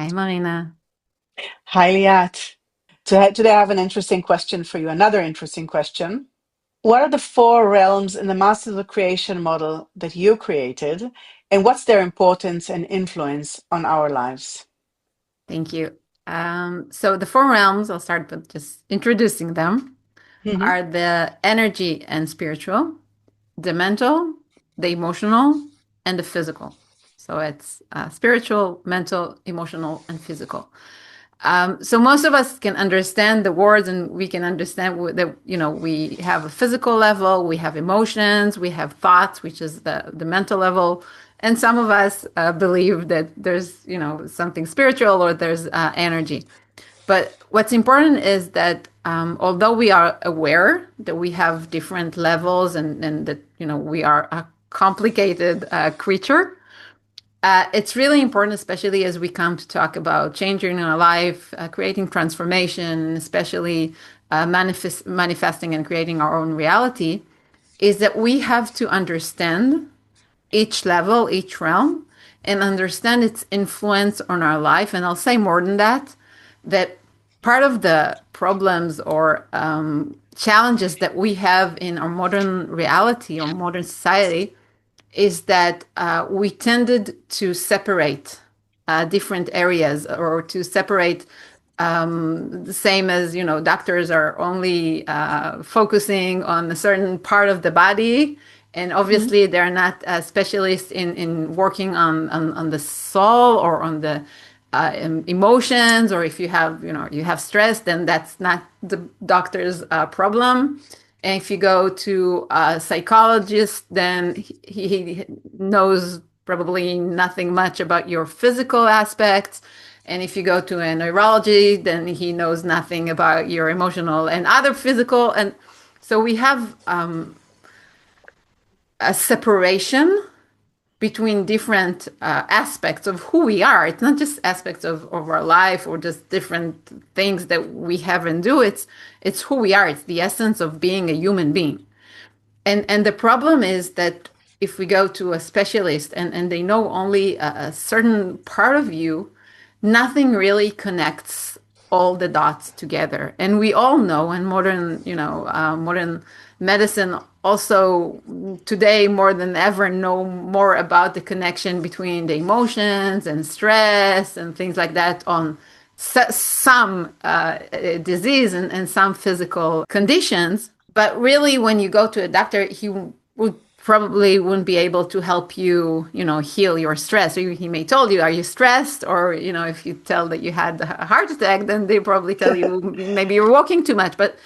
Hi, Marina. Hi, Liat. Today I have an interesting question for you, another interesting question. What are the four realms in the Masters of Creation model that you created, and what's their importance and influence on our lives? Thank you. So the four realms, I'll start with just introducing them, Hmm. are the energy and spiritual, the mental, the emotional, and the physical. So it's spiritual, mental, emotional, and physical. So most of us can understand the words, and we can understand that we have a physical level, we have emotions, we have thoughts, which is the mental level, and some of us believe that there's something spiritual or there's energy. But what's important is that although we are aware that we have different levels and that we are a complicated creature, it's really important, especially as we come to talk about changing our life, creating transformation, especially manifesting and creating our own reality, is that we have to understand each level, each realm, and understand its influence on our life. And I'll say more than that, that part of the problems or challenges that we have in our modern reality or modern society is that we tended to separate different areas or to separate the same as doctors are only focusing on a certain part of the body, and Hmm. obviously they're not specialists in working on the soul or on the emotions, or if you have stress, then that's not the doctor's problem. And if you go to a psychologist, then he knows probably nothing much about your physical aspects. And if you go to a neurology, then he knows nothing about your emotional and other physical. And so we have a separation between different aspects of who we are. It's not just aspects of our life or just different things that we have and do. It's who we are. It's the essence of being a human being. And the problem is that if we go to a specialist and they know only a certain part of you, nothing really connects all the dots together. And we all know, and modern medicine also today more than ever know more about the connection between the emotions and stress and things like that on some disease and some physical conditions. But really, when you go to a doctor, he would probably wouldn't be able to help you, heal your stress. Or he may tell you, are you stressed? Or, if you tell that you had a heart attack, then they probably tell you maybe you're walking too much. But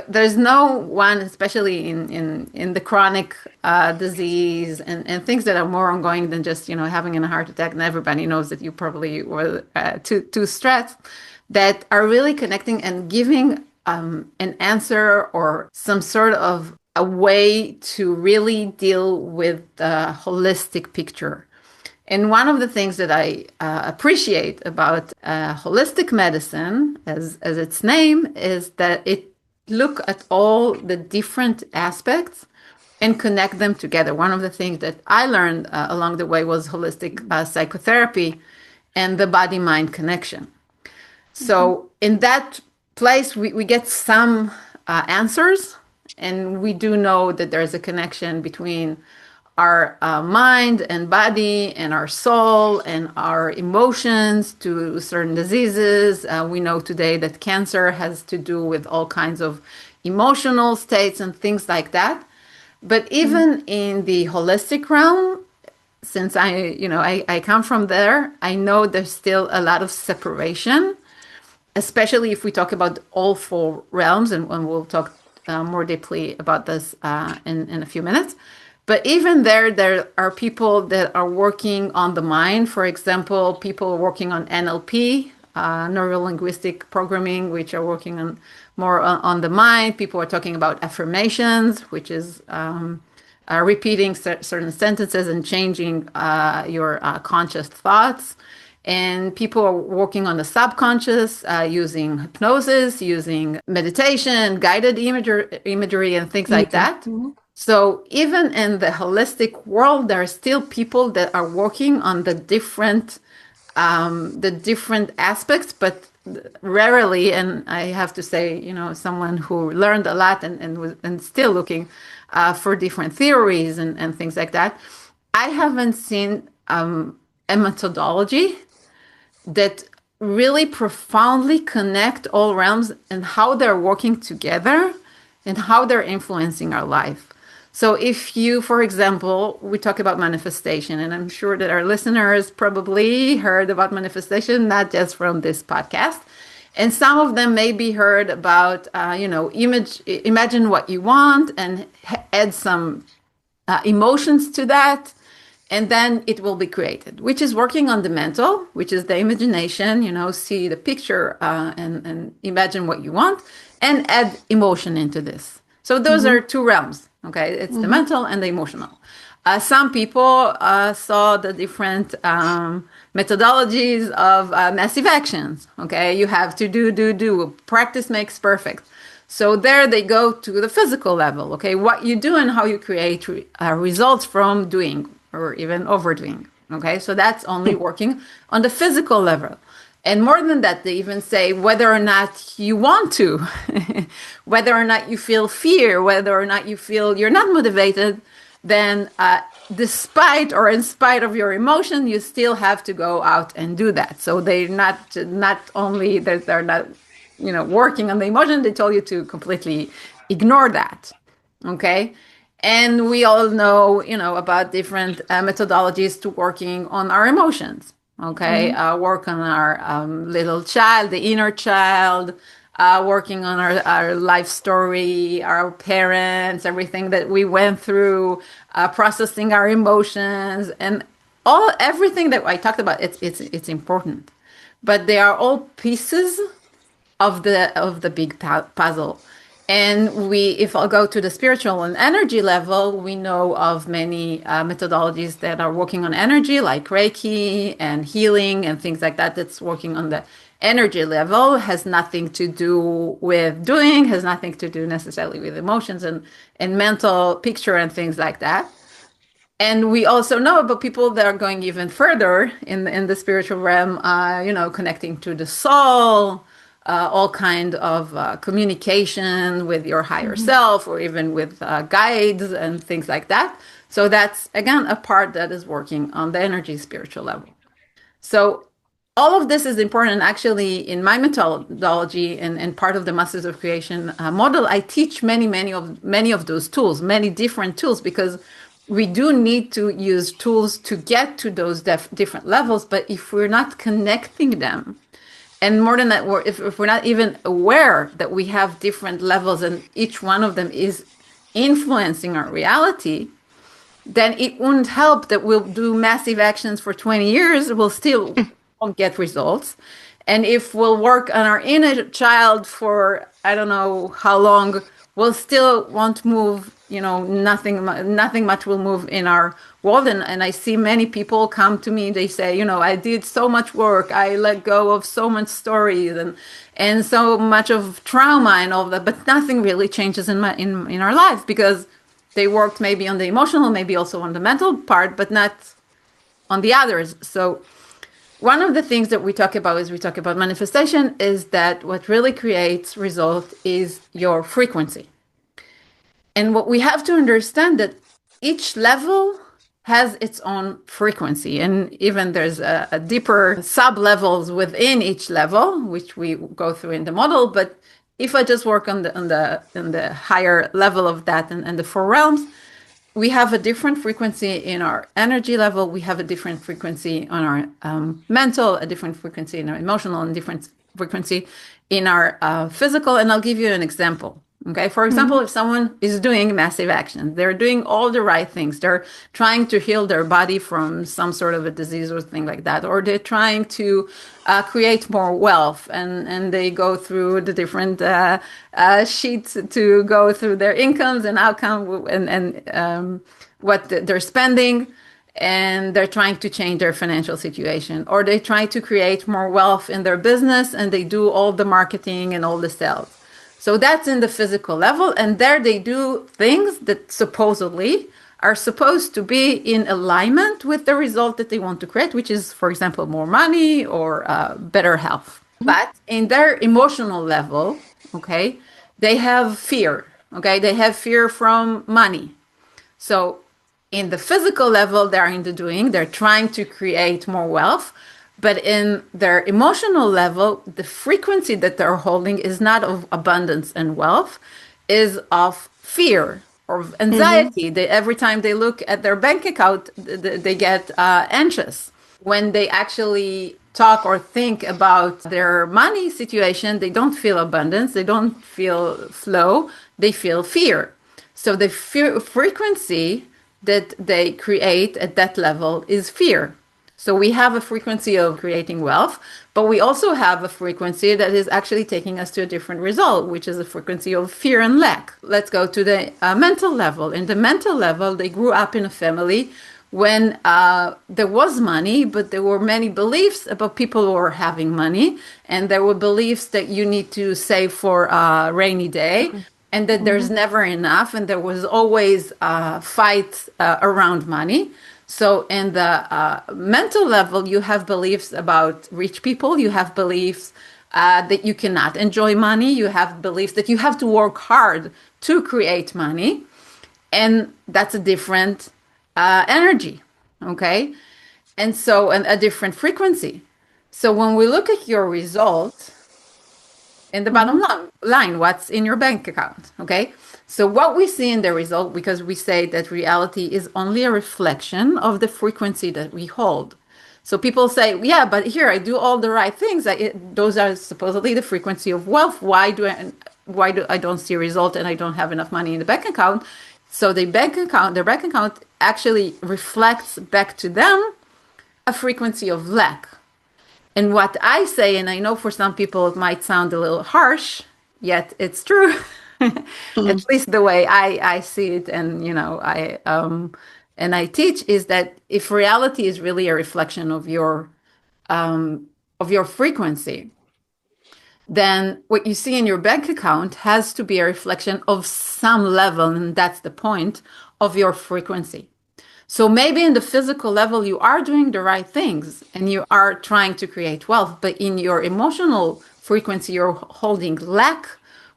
there's no one, especially in the chronic disease and things that are more ongoing than just, having a heart attack. And everybody knows that you probably were too stressed, that are really connecting and giving an answer or some sort of a way to really deal with the holistic picture. And one of the things that I appreciate about holistic medicine, as its name, is that it look at all the different aspects and connect them together. One of the things that I learned along the way was holistic psychotherapy and the body-mind connection. Hmm. So in that place, we get some answers, and we do know that there's a connection between our mind and body and our soul and our emotions to certain diseases. We know today that cancer has to do with all kinds of emotional states and things like that. But even in the holistic realm, since I come from there, I know there's still a lot of separation, especially if we talk about all four realms, and we'll talk more deeply about this in a few minutes. But even there are people that are working on the mind. For example, people working on NLP, neuro linguistic programming, which are working on more on the mind. People are talking about affirmations, which is repeating certain sentences and changing your conscious thoughts. And people are working on the subconscious using hypnosis, using meditation, guided imagery, and things like that. Hmm. So even in the holistic world, there are still people that are working on the different the different aspects, but rarely, and I have to say, someone who learned a lot and still looking for different theories and things like that, I haven't seen a methodology that really profoundly connect all realms and how they're working together and how they're influencing our life. So if you, for example, we talk about manifestation, and I'm sure that our listeners probably heard about manifestation, not just from this podcast. And some of them maybe heard about, imagine what you want and add some emotions to that, and then it will be created, which is working on the mental, which is the imagination, see the picture and imagine what you want and add emotion into this. So those Mm-hmm. are two realms, okay? It's the Mm-hmm. mental and the emotional. Some people saw the different methodologies of massive actions, okay? You have to do. Practice makes perfect. So there they go to the physical level, okay? What you do and how you create results from doing or even overdoing, okay? So that's only working on the physical level. And more than that, they even say whether or not you want to, whether or not you feel fear, whether or not you feel you're not motivated, then despite or in spite of your emotion, you still have to go out and do that. So they're not only that they're not working on the emotion, they told you to completely ignore that. Okay. And we all know, about different methodologies to working on our emotions. Okay. Mm-hmm. Work on our little child, the inner child, working on our life story, our parents, everything that we went through, processing our emotions, and everything that I talked about. It's important, but they are all pieces of the big puzzle. And if I'll go to the spiritual and energy level, we know of many methodologies that are working on energy, like Reiki and healing and things like that. That's working on the energy level, has nothing to do with doing, has nothing to do necessarily with emotions and mental picture and things like that. And we also know about people that are going even further in the spiritual realm, connecting to the soul, all kind of communication with your higher Mm-hmm. self, or even with guides and things like that. So that's again a part that is working on the energy spiritual level. So all of this is important. Actually, in my methodology and part of the Masters of Creation model, I teach many of those tools, many different tools, because we do need to use tools to get to those different levels. But if we're not connecting them, and more than that, if we're not even aware that we have different levels and each one of them is influencing our reality, then it wouldn't help that we'll do massive actions for 20 years, we'll still won't get results. And if we'll work on our inner child for I don't know how long, we'll still won't move, nothing much will move in our world. And I see many people come to me, they say, I did so much work, I let go of so much stories and so much of trauma and all that, but nothing really changes in our lives because they worked maybe on the emotional, maybe also on the mental part, but not on the others. So one of the things that we talk about is we talk about manifestation is that what really creates result is your frequency. And what we have to understand that each level has its own frequency, and even there's a deeper sub levels within each level, which we go through in the model. But if I just work on the higher level of that and the four realms, we have a different frequency in our energy level. We have a different frequency on our mental, a different frequency in our emotional, and different frequency in our physical. And I'll give you an example. Okay. For example, Mm-hmm. if someone is doing massive action, they're doing all the right things. They're trying to heal their body from some sort of a disease or thing like that, or they're trying to create more wealth, and they go through the different sheets to go through their incomes and outcome and what they're spending, and they're trying to change their financial situation, or they try to create more wealth in their business and they do all the marketing and all the sales. So that's in the physical level, and there they do things that supposedly are supposed to be in alignment with the result that they want to create, which is, for example, more money or better health. But in their emotional level, okay, they have fear. Okay, they have fear from money. So in the physical level, they're in the doing, they're trying to create more wealth. But in their emotional level, the frequency that they're holding is not of abundance and wealth, is of fear or of Mm-hmm. anxiety. Every time they look at their bank account, they get anxious. When they actually talk or think about their money situation, they don't feel abundance, they don't feel flow, they feel fear. So the fear frequency that they create at that level is fear. So we have a frequency of creating wealth, but we also have a frequency that is actually taking us to a different result, which is a frequency of fear and lack. Let's go to the mental level. In the mental level, they grew up in a family when there was money, but there were many beliefs about people who were having money, and there were beliefs that you need to save for a rainy day, and that Mm-hmm. there's never enough, and there was always fights around money. So, in the mental level, you have beliefs about rich people, you have beliefs that you cannot enjoy money, you have beliefs that you have to work hard to create money, and that's a different energy, okay? And so, and a different frequency. So, when we look at your result, in the Mm-hmm. bottom line, what's in your bank account, okay? So what we see in the result, because we say that reality is only a reflection of the frequency that we hold. So people say, yeah, but here I do all the right things. Those are supposedly the frequency of wealth. Why do I don't see a result and I don't have enough money in the bank account? So their bank account actually reflects back to them a frequency of lack. And what I say, and I know for some people it might sound a little harsh, yet it's true. At least the way I see it, and and I teach is that if reality is really a reflection of your frequency, then what you see in your bank account has to be a reflection of some level, and that's the point of your frequency. So maybe in the physical level, you are doing the right things and you are trying to create wealth, but in your emotional frequency, you're holding lack.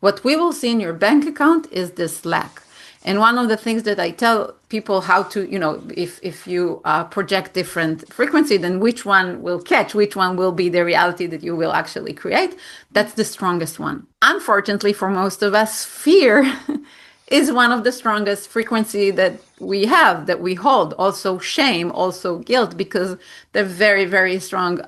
What we will see in your bank account is this lack. And one of the things that I tell people how to, if you project different frequency, then which one will catch, which one will be the reality that you will actually create. That's the strongest one. Unfortunately, for most of us, fear is one of the strongest frequency that we have, that we hold. Also shame, also guilt, because they're very, very strong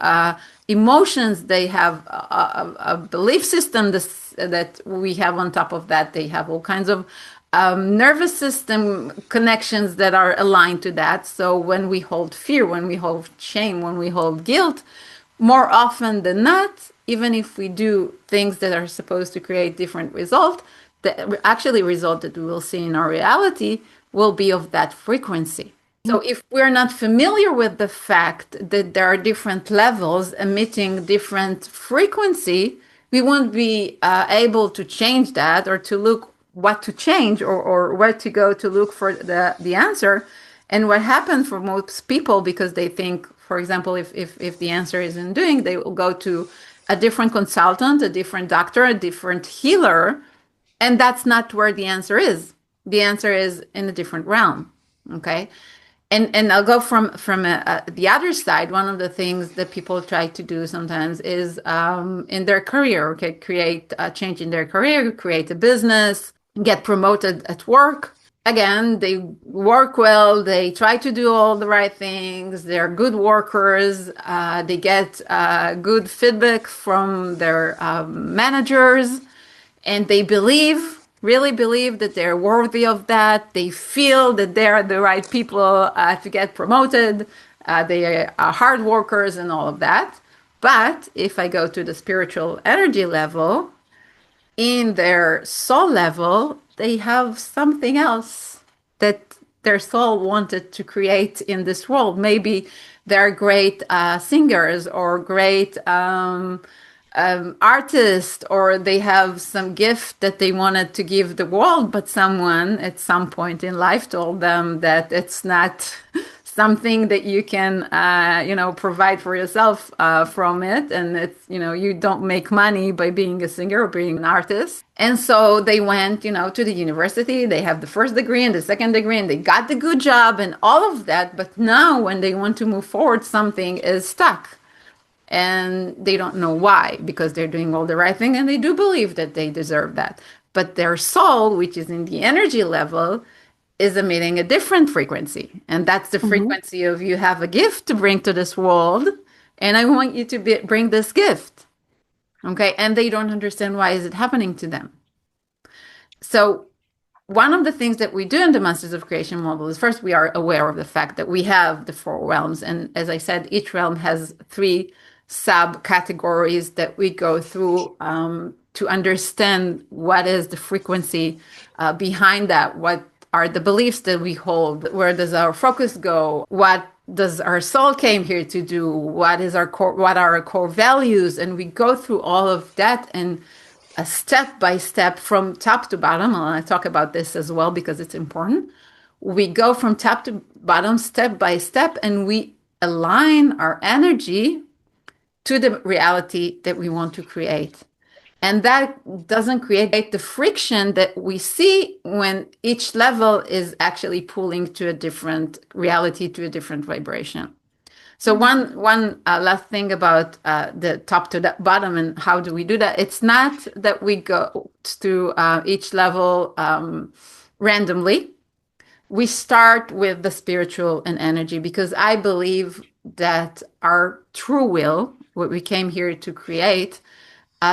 emotions. They have a belief system that we have on top of that. They have all kinds of nervous system connections that are aligned to that. So when we hold fear, when we hold shame, when we hold guilt, more often than not, even if we do things that are supposed to create different result, the actually result that we will see in our reality will be of that frequency. So if we're not familiar with the fact that there are different levels emitting different frequency, we won't be able to change that or to look what to change or where to go to look for the answer. And what happens for most people, because they think, for example, if the answer is in doing, they will go to a different consultant, a different doctor, a different healer, and that's not where the answer is. The answer is in a different realm. Okay. And I'll go from the other side. One of the things that people try to do sometimes is in their career, okay, create a change in their career, create a business, get promoted at work. Again, they work well, they try to do all the right things, they're good workers, they get good feedback from their managers, and they really believe that they're worthy of that. They feel that they're the right people to get promoted. They are hard workers and all of that. But if I go to the spiritual energy level, in their soul level, they have something else that their soul wanted to create in this world. Maybe they're great singers or great artist, or they have some gift that they wanted to give the world, but someone at some point in life told them that it's not something that you can, provide for yourself from it. And it's, you don't make money by being a singer or being an artist. And so they went, to the university, they have the first degree and the second degree, and they got the good job and all of that. But now when they want to move forward, something is stuck and they don't know why, because they're doing all the right thing and they do believe that they deserve that, but their soul, which is in the energy level, is emitting a different frequency, and that's the Hmm. frequency of, you have a gift to bring to this world and I want you to bring this gift. Okay, and they don't understand why is it happening to them. So one of the things that we do in the Masters of Creation model is, first, we are aware of the fact that we have the four realms. And as I said, each realm has three subcategories that we go through to understand what is the frequency behind that, what are the beliefs that we hold, where does our focus go, what does our soul came here to do, what is our core, what are our core values, and we go through all of that, and a step by step from top to bottom. And I talk about this as well because it's important. We go from top to bottom, step by step, and we align our energy to the reality that we want to create. And that doesn't create the friction that we see when each level is actually pulling to a different reality, to a different vibration. So one last thing about the top to the bottom and how do we do that? It's not that we go to each level randomly. We start with the spiritual and energy, because I believe that our true will, what we came here to create,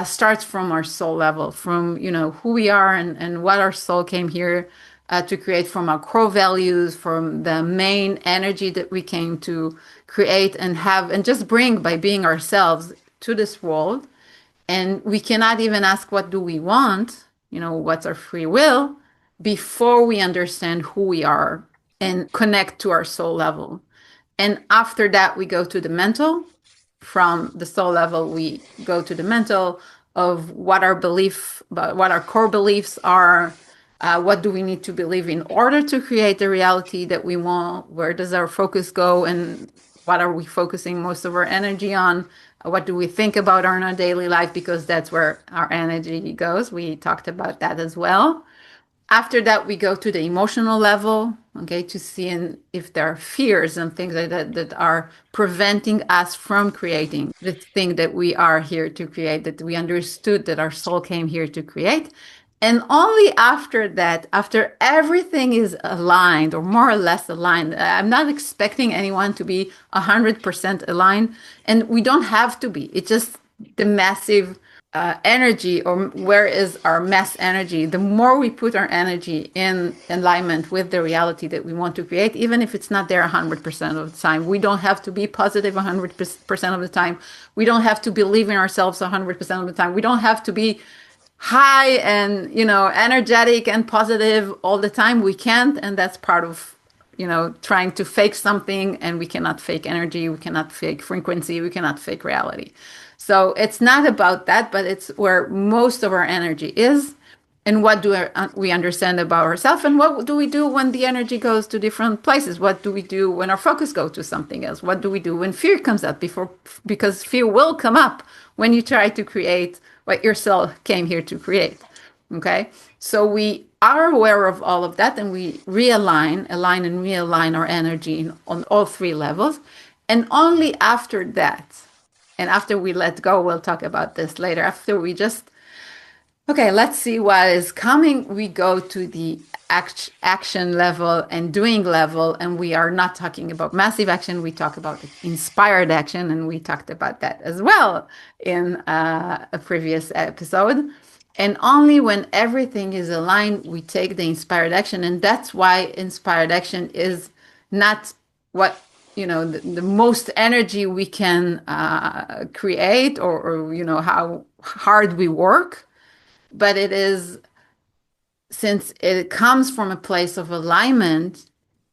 starts from our soul level, from who we are, and what our soul came here to create, from our core values, from the main energy that we came to create and have and just bring by being ourselves to this world. And we cannot even ask what do we want, what's our free will, before we understand who we are and connect to our soul level. And after that, we go to the mental. From the soul level, we go to the mental of what our belief, what our core beliefs are, what do we need to believe in order to create the reality that we want, where does our focus go, and what are we focusing most of our energy on, what do we think about our daily life, because that's where our energy goes. We talked about that as well. After that, we go to the emotional level, okay, to see if there are fears and things like that that are preventing us from creating the thing that we are here to create, that we understood that our soul came here to create. And only after that, after everything is aligned or more or less aligned, I'm not expecting anyone to be 100% aligned, and we don't have to be. It's just the massive energy, or where is our mass energy. The more we put our energy in alignment with the reality that we want to create, even if it's not there 100% of the time, we don't have to be positive 100% of the time. We don't have to believe in ourselves 100% of the time. We don't have to be high and energetic and positive all the time. We can't, and that's part of trying to fake something. And we cannot fake energy, we cannot fake frequency, we cannot fake reality. So it's not about that, but it's where most of our energy is. And what do we understand about ourselves, and what do we do when the energy goes to different places? What do we do when our focus goes to something else? What do we do when fear comes up? Because fear will come up when you try to create what your soul came here to create. Okay, so we are aware of all of that, and we align and realign our energy on all three levels. And only after that, and after we let go, we'll talk about this later, after we just, okay, let's see what is coming, we go to the action level and doing level. And we are not talking about massive action, we talk about inspired action. And we talked about that as well in a previous episode. And only when everything is aligned, we take the inspired action. And that's why inspired action is not what the most energy we can create, or how hard we work, but it is, since it comes from a place of alignment,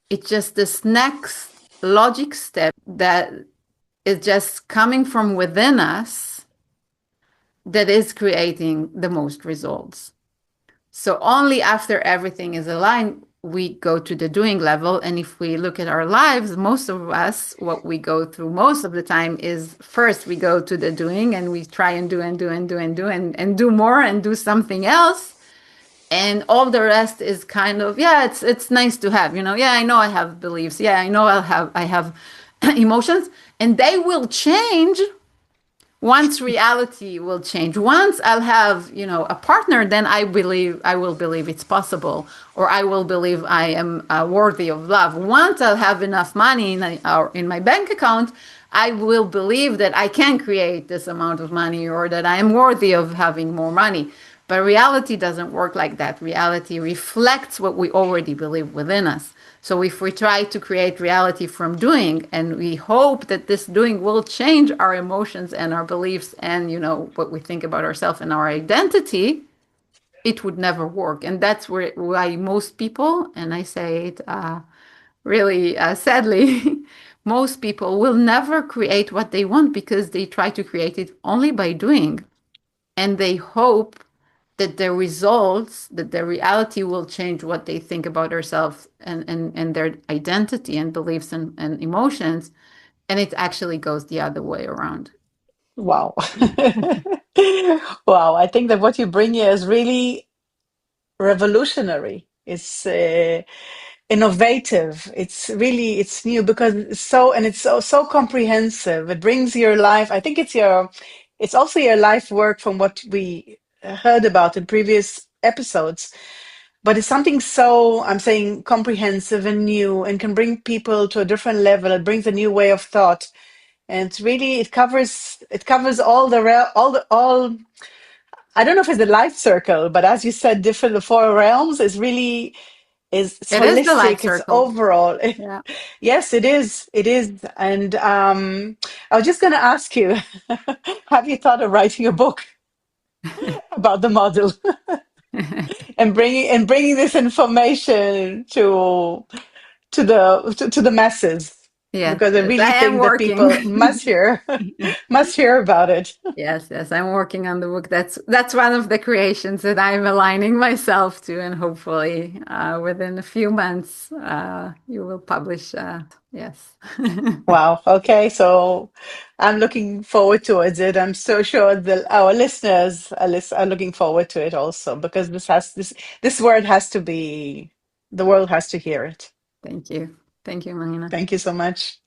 it's just this next logic step that is just coming from within us, that is creating the most results. So only after everything is aligned, we go to the doing level. And if we look at our lives, most of us, what we go through most of the time is first we go to the doing and we try and do and do and do and do and do more and do something else. And all the rest is kind of, yeah, it's nice to have, yeah, I know I have beliefs. Yeah, I know I have emotions, and they will change once reality will change. Once I'll have a partner, then I will believe it's possible, or I will believe I am worthy of love. Once I'll have enough money in my bank account, I will believe that I can create this amount of money, or that I am worthy of having more money. But reality doesn't work like that. Reality reflects what we already believe within us. So if we try to create reality from doing, and we hope that this doing will change our emotions and our beliefs and what we think about ourselves and our identity, it would never work. And that's why most people, and I say it really sadly, most people will never create what they want because they try to create it only by doing, and they hope that the results, that the reality will change what they think about themselves and their identity and beliefs and emotions. And it actually goes the other way around. Wow. Wow. I think that what you bring here is really revolutionary. It's innovative. It's new because it's so comprehensive. It brings your life. I think it's also your life work from what we heard about in previous episodes. But it's something so, I'm saying, comprehensive and new, and can bring people to a different level. It brings a new way of thought, and it's really it covers all. I don't know if it's the life circle, but as you said, different the four realms is really is it's It is the life holistic. It's circle. overall. Yeah. Yes, it is. It is. And I was just going to ask you, have you thought of writing a book about the model and bringing this information to the masses? Yes, Because I yes, really I am think that people working. must hear must hear about it. Yes, yes, I'm working on the book. That's one of the creations that I'm aligning myself to, and hopefully, within a few months, you will publish. Yes. Wow. Okay. So I'm looking forward towards it. I'm so sure that our listeners are looking forward to it also because this word has to be the world has to hear it. Thank you. Thank you, Marina. Thank you so much.